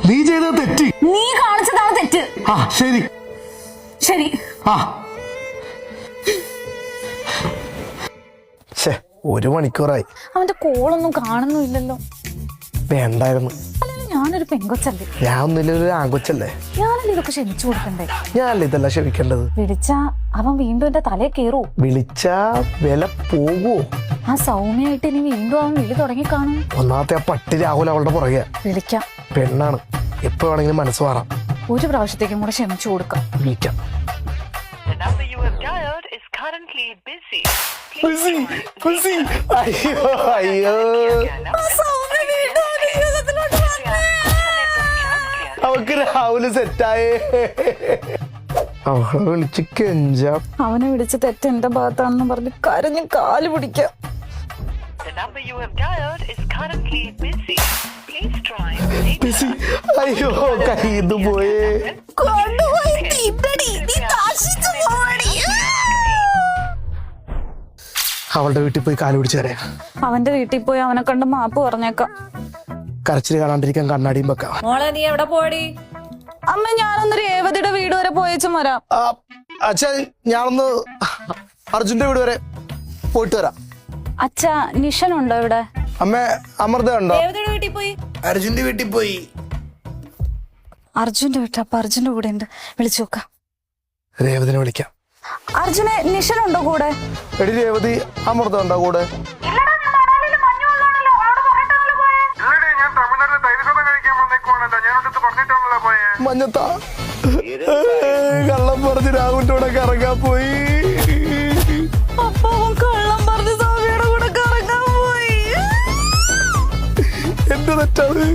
നീ ചെയ്തത് തെറ്റ്. നീ കാണിച്ചതാണ് തെറ്റ്. ആ ശരി ശരി. ആ 1 മണിക്കൂറായി. അവന്റെ കോളൊന്നും കാണുന്നില്ലല്ലോ. വേണ്ടായിരുന്നു. ഞാനൊരു പെങ്കൊച്ചല്ലേ. ഞാൻ ഒന്നില്ലൊരു ആങ്കൊച്ചല്ലേ. ഞാനല്ലേ ഇതൊക്കെ ക്ഷമിച്ചു കൊടുക്കണ്ടേ? ഞാനല്ലേ ഇതെല്ലാം ക്ഷമിക്കേണ്ടത്. വിളിച്ചാ അവൻ വീണ്ടും എന്റെ തലയെ കേറൂ. വിളിച്ചാ വില പോകുവോ? ആ സൗമ്യമായിട്ട് ഇനി വീണ്ടും അവൻ വിളി തുടങ്ങി കാണും. ഒന്നാമത്തെ ആ പട്ടി രാഹുൽ അവളുടെ പുറകെ. വിളിക്കാം. പെണ്ണാണ്, എപ്പോ വേണമെങ്കിലും മനസ്സ് മാറാം. ഒരു പ്രാവശ്യത്തേക്കും കൂടെ ക്ഷമിച്ചു കൊടുക്കാം. വിളിക്കാം. അയ്യോ അയ്യോ, അവക്ക് രാഹുല് സെറ്റായേ. അവളെ വിളിച്ച് കെഞ്ചാം. അവനെ വിളിച്ച് തെറ്റ് എന്റെ ഭാഗത്താണെന്ന് പറഞ്ഞ് കരഞ്ഞ് കാല് പിടിക്കാം. അയ്യോ കയ്യിന്ന് പോയേ. അവളുടെ വീട്ടിൽ പോയി കാല് പിടിച്ചു തരാം. അവന്റെ വീട്ടിൽ പോയി അവനെ കണ്ട് മാപ്പ് പറഞ്ഞേക്കാം. കരച്ചില് കാണാണ്ടിരിക്കാൻ കണ്ണാടിയും വെക്കാം. മോളെ നീ എവിടെ പോടി? അമ്മ ഞാനൊന്ന് രേവതിയുടെ വീട് വരെ പോയേച്ചും വരാം. അച്ഛാ ഞാനൊന്ന് അർജുന്റെ വീട് വരെ പോയിട്ട് വരാം. അച്ഛാ നിഷനുണ്ടോ ഇവിടെ? അമ്മ അമൃത ഉണ്ടോ? ദേവതയുടെ വീട്ടിൽ പോയി. അർജുന്റെ വീട്ടിൽ പോയി. അർജുന്റെ വീട്ടിൽ. അപ്പൊ അർജുന്റെ കൂടെ ഉണ്ട്, വിളിച്ചു നോക്കാം. രേവതിനെ വിളിക്കാം. അർജുനെ നിഷനുണ്ടോ കൂടെ? എടി രേവതി, അമൃത ഉണ്ടോ കൂടെ? മഞ്ഞത്താ കള്ളം പറഞ്ഞ് രാഹുലിന്റെ കൂടെ കറങ്ങാൻ പോയി. അപ്പൊ അവൻ കള്ളം പറഞ്ഞ് സൗമ്യയുടെ കൂടെ കറങ്ങാൻ പോയി. എന്റെ തെറ്റാണ്.